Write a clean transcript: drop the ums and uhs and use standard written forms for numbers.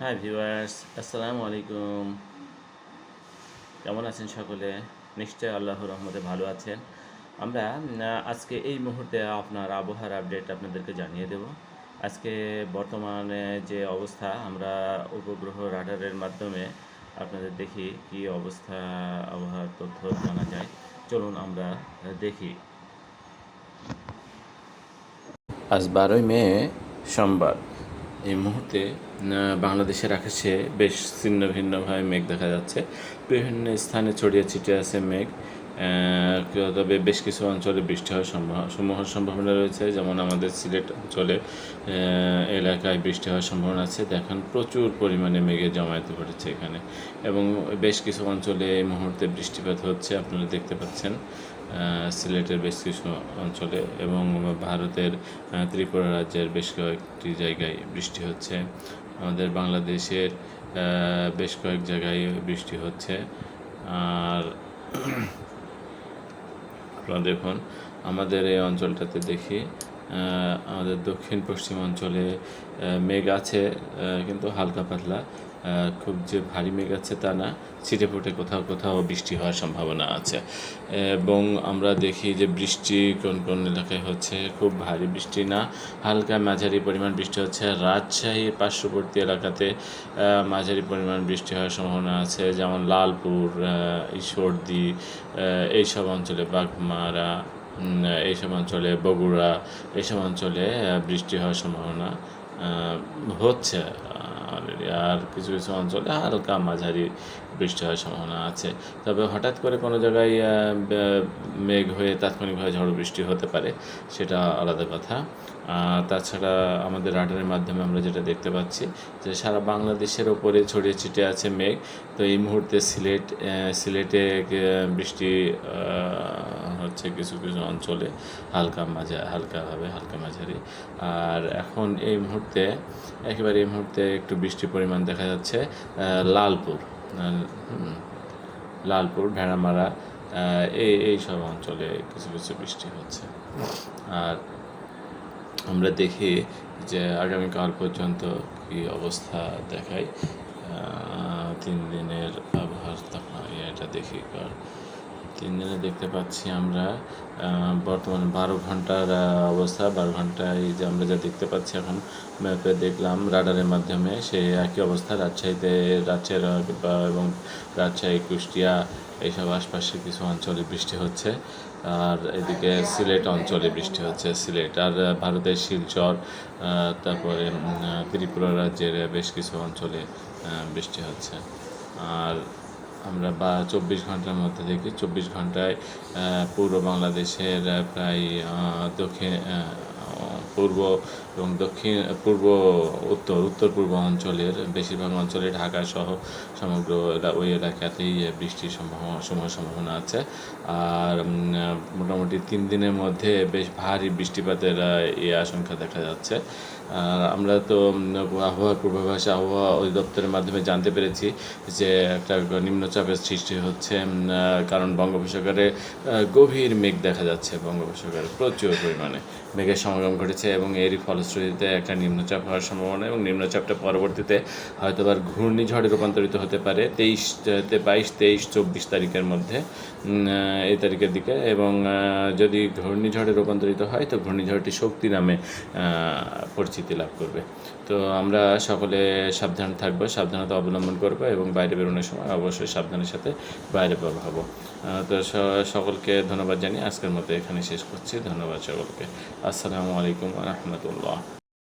Hi viewers, আসসালামু আলাইকুম। কেমন আছেন সকলে? নিশ্চয় আল্লাহর রহমতে ভালো আছেন। আমরা আজকে এই মুহূর্তে আপনার আবহাওয়ার আপডেট আপনাদেরকে জানিয়ে দেব। আজকে বর্তমানে যে অবস্থা, আমরা উপগ্রহ রাডারের মাধ্যমে আপনাদের দেখি কি অবস্থা, আবহাওয়ার তথ্য জানা যায়। চলুন আমরা দেখি। আজ 12 মে সোমবার। এই মুহূর্তে বাংলাদেশের আকাশে বেশ ছিন্ন ভিন্নভাবে মেঘ দেখা যাচ্ছে। বিভিন্ন স্থানে ছড়িয়ে ছিটিয়ে আছে মেঘ। তবে বেশ কিছু অঞ্চলে বৃষ্টি হওয়ার সম্ভাবনা রয়েছে, যেমন আমাদের সিলেট অঞ্চলে এলাকায় বৃষ্টি হওয়ার সম্ভাবনা আছে। দেখেন প্রচুর পরিমাণে মেঘের জমায়েত ঘটেছে এখানে, এবং বেশ কিছু অঞ্চলে এই মুহূর্তে বৃষ্টিপাত হচ্ছে, আপনারা দেখতে পাচ্ছেন। সিলেটের বেশ কিছু অঞ্চলে এবং ভারতের ত্রিপুরা রাজ্যের বেশ কয়েকটি জায়গায় বৃষ্টি হচ্ছে। আমাদের বাংলাদেশের বেশ কয়েক জায়গায় বৃষ্টি হচ্ছে। আর আপনারা দেখুন, আমাদের এই অঞ্চলটাতে দেখি আমাদের দক্ষিণ পশ্চিম অঞ্চলে মেঘ আছে, কিন্তু হালকা পাতলা, খুব যে ভারী মেঘ আছে তা না, ছিটেফুটে কোথাও কোথাও বৃষ্টি হওয়ার সম্ভাবনা আছে। এবং আমরা দেখি যে বৃষ্টি কোন কোন এলাকায় হচ্ছে, খুব ভারী বৃষ্টি না, হালকা মাঝারি পরিমাণ বৃষ্টি হচ্ছে। রাজশাহীর পার্শ্ববর্তী এলাকাতে মাঝারি পরিমাণ বৃষ্টি হওয়ার সম্ভাবনা আছে, যেমন লালপুর, ঈশ্বরদী, এইসব অঞ্চলে, বাঘমারা, এইসব অঞ্চলে, বগুড়া, এইসব অঞ্চলে বৃষ্টি হওয়ার সম্ভাবনা হচ্ছে অলরেডি। আর কিছু কিছু অঞ্চলে হালকা মাঝারি বৃষ্টি হওয়ার সম্ভাবনা আছে। তবে হঠাৎ করে কোনো জায়গায় মেঘ হয়ে তাৎক্ষণিকভাবে ঝড় বৃষ্টি হতে পারে, সেটা আলাদা কথা। তাছাড়া আমাদের রাডারের মাধ্যমে আমরা যেটা দেখতে পাচ্ছি যে সারা বাংলাদেশের ওপরে ছড়িয়ে ছিটিয়ে আছে মেঘ। তো এই মুহূর্তে সিলেটে বৃষ্টি হচ্ছে কিছু কিছু অঞ্চলে, হালকাভাবে, হালকা মাঝারি। আর এখন এই মুহূর্তে একটু বৃষ্টির পরিমাণ দেখা যাচ্ছে লালপুর, ভেড়ামারা, এই সব অঞ্চলে কিছু কিছু বৃষ্টি হচ্ছে। আর আমরা দেখি যে আগামীকাল পর্যন্ত কি অবস্থা দেখায়। 3 দিনের আবহাওয়ার এটা দেখি। 3 দিনে দেখতে পাচ্ছি আমরা বর্তমানে 12 ঘন্টার অবস্থা। 12 ঘন্টায় যে আমরা যা দেখতে পাচ্ছি এখন ম্যাপে দেখলাম রাডারের মাধ্যমে, সেই একই অবস্থা রাজশাহী এবং রাজশাহী, কুষ্টিয়া, এইসব আশপাশের কিছু অঞ্চলে বৃষ্টি হচ্ছে। আর এদিকে সিলেট অঞ্চলে বৃষ্টি হচ্ছে, সিলেট আর ভারতের শিলচর, তারপরে ত্রিপুরা রাজ্যের বেশ কিছু অঞ্চলে বৃষ্টি হচ্ছে। আর আমরা 24 ঘন্টার মধ্যে দেখি, 24 ঘন্টায় পূর্ব বাংলাদেশের প্রায় পূর্ব এবং উত্তর পূর্ব অঞ্চলের বেশিরভাগ অঞ্চলে, ঢাকা সহ সমগ্র ওই এলাকাতেই বৃষ্টির সম্ভাবনা আছে। আর মোটামুটি 3 দিনের মধ্যে বেশ ভারী বৃষ্টিপাতের আশঙ্কা দেখা যাচ্ছে। আমরা তো আবহাওয়ার পূর্বাভাসে আবহাওয়া অধিদপ্তরের মাধ্যমে জানতে পেরেছি যে একটা নিম্নচাপের সৃষ্টি হচ্ছে, কারণ বঙ্গোপসাগরে গভীর মেঘ দেখা যাচ্ছে। বঙ্গোপসাগরে প্রচুর পরিমাণে মেঘের সমাগম ঘটেছে এবং এরই ফলশ্রুতিতে একটা নিম্নচাপ হওয়ার সম্ভাবনা, এবং নিম্নচাপটা পরবর্তীতে হয়তো আবার ঘূর্ণিঝড়ে রূপান্তরিত হতে পারে 22, 23, 24 তারিখের মধ্যে, এই তারিখের দিকে। এবং যদি ঘূর্ণিঝড়ে রূপান্তরিত হয় তো ঘূর্ণিঝড়টি শক্তি নামে পরিচিতি লাভ করবে। তো আমরা সকলে সাবধান থাকবো, সাবধানতা অবলম্বন করবো, এবং বাইরে বেরোনোর সময় অবশ্যই সাবধানের সাথে বাইরে বের হবো। তো সকলকে ধন্যবাদ জানিয়ে আজকের মতো এখানে শেষ করছি। ধন্যবাদ সকলকে। আসসালামু আলাইকুম ওয়া রাহমাতুল্লাহ।